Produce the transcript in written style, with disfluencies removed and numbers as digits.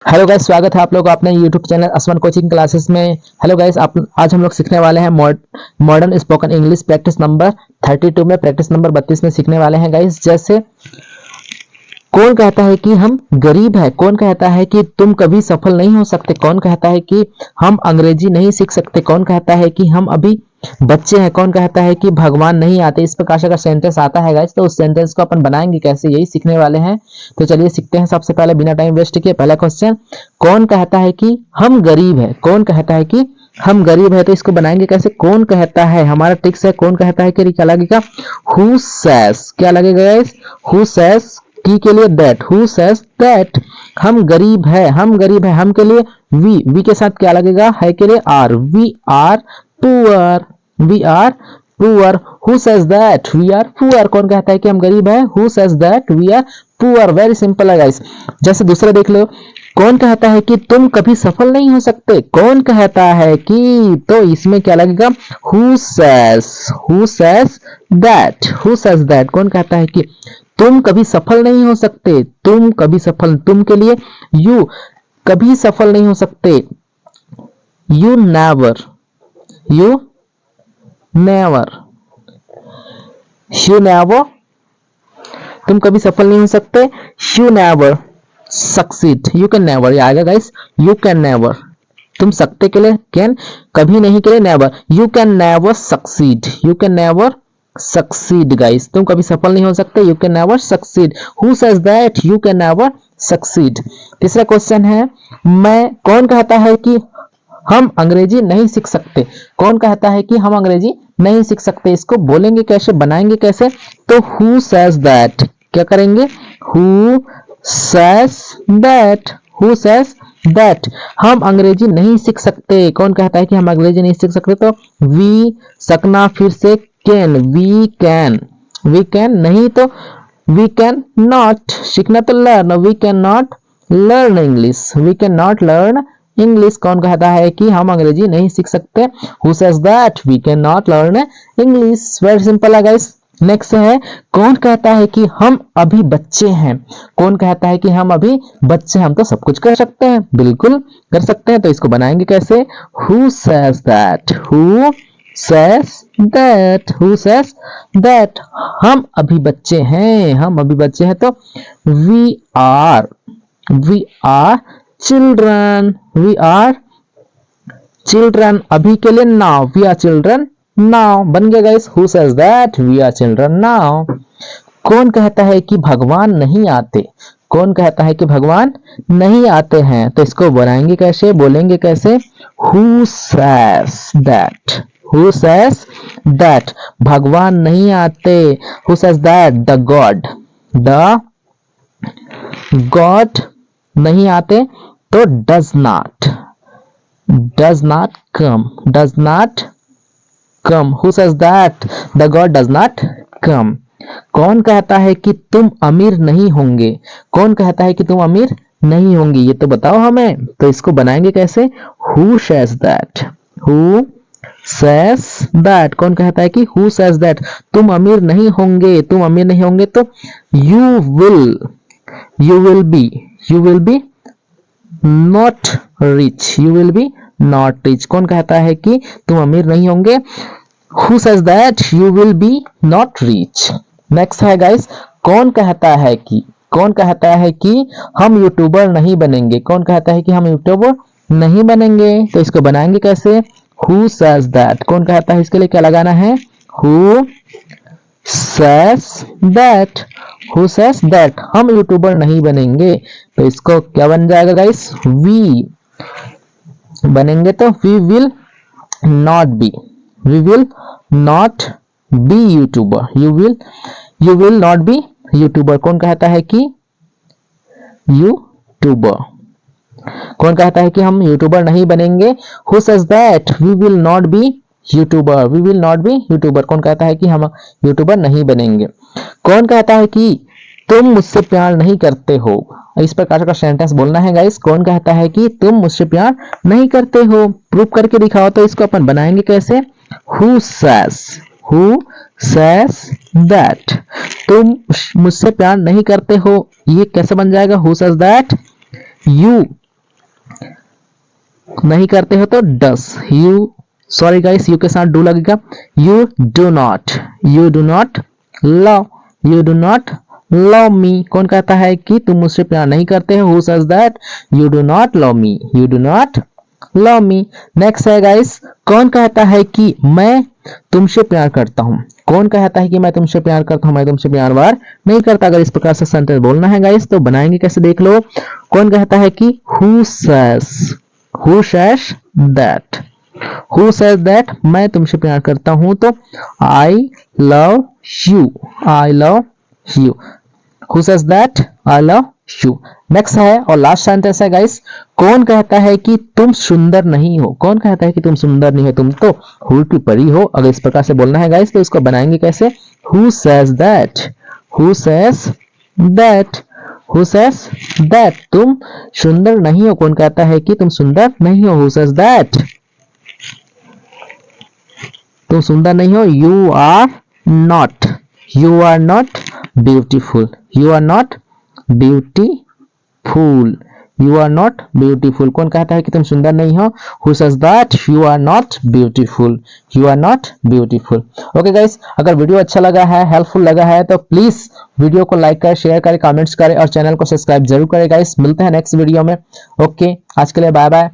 Hello guys, स्वागत है आप लोगों का अपने यूट्यूब चैनल असमान कोचिंग क्लासेस में। हेलो गाइस, आप आज हम लोग सीखने वाले हैं modern spoken English practice number 32 में प्रैक्टिस नंबर 32 में सीखने वाले हैं गाइस। जैसे कौन कहता है कि हम गरीब है, कौन कहता है कि तुम कभी सफल नहीं हो सकते, कौन कहता है कि हम अंग्रेजी नहीं सीख सकते, कौन कहता है कि हम अभी बच्चे हैं, कौन कहता है कि भगवान नहीं आते। इस प्रकार से अगर सेंटेंस आता है गाइस तो उस सेंटेंस को अपन बनाएंगे कैसे, यही सीखने वाले हैं। तो चलिए सीखते हैं। सबसे पहले बिना टाइम वेस्ट किए पहला क्वेश्चन, कौन कहता है कि हम गरीब है, कौन कहता है कि हम गरीब है। तो इसको बनाएंगे कैसे, कौन कहता है, हमारा ट्रिक्स है कौन कहता है कि क्या लगेगा, हु सेज, क्या लगेगा गाइस, हु सेज की के लिए दैट, हु सेज दैट हम गरीब है, हम गरीब है, हम के लिए वी के साथ क्या लगेगा, है के लिए are, we are poor, we are poor. Who says that we are poor, कौन कहता है कि हम गरीब है, who says that we are poor. Very simple है गाइस। जैसे दूसरा देख लो, कौन कहता है कि तुम कभी सफल नहीं हो सकते, कौन कहता है कि, तो इसमें क्या लगेगा, who says that, who says that, कौन कहता है कि तुम कभी सफल नहीं हो सकते, तुम कभी सफल, तुम के लिए यू, कभी सफल नहीं हो सकते, you never, you never, you never, तुम कभी सफल नहीं हो सकते, you never succeed, you can never, ये आएगा गाइस, यू कैन नेवर, तुम सकते के लिए कैन, कभी नहीं के लिए never, you can never succeed, you can never succeed guys, तुम कभी सफल नहीं हो सकते, you can never succeed, who says that you can never succeed. तीसरा क्वेश्चन है, मैं, कौन कहता है कि हम अंग्रेजी नहीं सीख सकते, कौन कहता है कि हम अंग्रेजी नहीं सीख सकते। इसको बोलेंगे कैसे, बनाएंगे कैसे, तो हु सेज दैट, क्या करेंगे, who says that, who says that हम अंग्रेजी नहीं सीख सकते, कौन कहता है कि हम अंग्रेजी नहीं सीख सकते, तो वी, सकना फिर से can, we can, we can नहीं तो वी कैन नॉट, सीखना तो learn, we can not learn English, we can not learn English, कौन कहता है कि हम अंग्रेजी नहीं सीख सकते, who says that we can not learn English. Very simple है गाइस। नेक्स्ट है, कौन कहता है कि हम अभी बच्चे हैं, कौन कहता है कि हम अभी बच्चे हैं, हम तो सब कुछ कर सकते हैं, बिल्कुल कर सकते हैं। तो इसको बनाएंगे कैसे, who says that, who says that, who says that हम अभी बच्चे हैं, हम अभी बच्चे हैं, तो we are, we are children, we are children, अभी के लिए now, we are children now, बन गया guys, who says that we are children now. कौन कहता है कि भगवान नहीं आते, कौन कहता है कि भगवान नहीं आते हैं। तो इसको बनाएंगे कैसे, बोलेंगे कैसे, who says that, who says that भगवान नहीं आते, who says that the God, the God नहीं आते, तो does not, does not come, does not come, who says that the God does not come. कौन कहता है कि तुम अमीर नहीं होंगे, कौन कहता है कि तुम अमीर नहीं होंगे, ये तो बताओ हमें। तो इसको बनाएंगे कैसे, who says that, who says that, कौन कहता है कि हु सेज दैट तुम अमीर नहीं होंगे, तुम अमीर नहीं होंगे, तो you will, you will be, you will be not rich, you will be not rich, कौन कहता है कि तुम अमीर नहीं होंगे, who says that you will be not rich. Next है गाइस, कौन कहता है कि, कौन कहता है कि हम यूट्यूबर नहीं बनेंगे, कौन कहता है कि हम यूट्यूबर नहीं बनेंगे। तो इसको बनाएंगे कैसे, हु सेज दैट, कौन कहता है, इसके लिए क्या लगाना है, who says that, who says that हम यूट्यूबर नहीं बनेंगे। तो इसको क्या बन जाएगा गाइस, वी बनेंगे, तो we will not be, we will not be YouTuber, you will not be YouTuber, कौन कहता है कि यूट्यूबर, कौन कहता है कि हम यूट्यूबर नहीं बनेंगे, who says that we will not be YouTuber, we will not be YouTuber, कौन कहता है कि हम यूट्यूबर नहीं बनेंगे। कौन कहता है कि तुम मुझसे प्यार नहीं करते हो, इस प्रकार का सेंटेंस बोलना है गाइस, कौन कहता है कि तुम मुझसे प्यार नहीं करते हो, प्रूव करके दिखाओ। तो इसको अपन बनाएंगे कैसे, who says, who says that तुम मुझसे प्यार नहीं करते हो, ये कैसे बन जाएगा, हु सेज दैट यू नहीं करते हो तो डस। यू, सॉरी गाइस, यू के साथ डू लगेगा। You do not love, you do not love me. कौन कहता है कि तुम मुझसे प्यार नहीं करते हो? Who says that you do not love me, you do not love me. Next है गाइस, कौन कहता है कि मैं तुमसे प्यार करता हूं? कौन कहता है कि मैं तुमसे प्यार करता हूं? मैं तुमसे प्यार वार नहीं करता। अगर इस प्रकार से सेंटेंस बोलना है गाइस तो बनाएंगे कैसे, देख लो। कौन कहता है कि who says that, who says that मैं तुमसे प्यार करता हूं? तो I love you, I love you. Who says that I love you. Next है और लास्ट सेंटेंस है गाइस, कौन कहता है कि तुम सुंदर नहीं हो? कौन कहता है कि तुम सुंदर नहीं हो? तुम तो हूर की परी हो। अगर इस प्रकार से बोलना है गाइस तो इसको बनाएंगे कैसे? Who says that, who says that, who says that तुम सुंदर नहीं हो। कौन कहता है कि तुम सुंदर नहीं हो? हु सेज दैट तुम सुंदर नहीं हो। You are not, you are not beautiful, you are not beautiful, you are not beautiful. कौन कहता है कि तुम सुंदर नहीं हो? Who says that you are not beautiful, you are not beautiful. Okay guys, अगर वीडियो अच्छा लगा है, हेल्पफुल लगा है तो प्लीज वीडियो को लाइक करें, शेयर करें, कमेंट्स करें और चैनल को सब्सक्राइब जरूर करें गाइस। मिलते हैं नेक्स्ट वीडियो में। ओके, आज के लिए बाय बाय।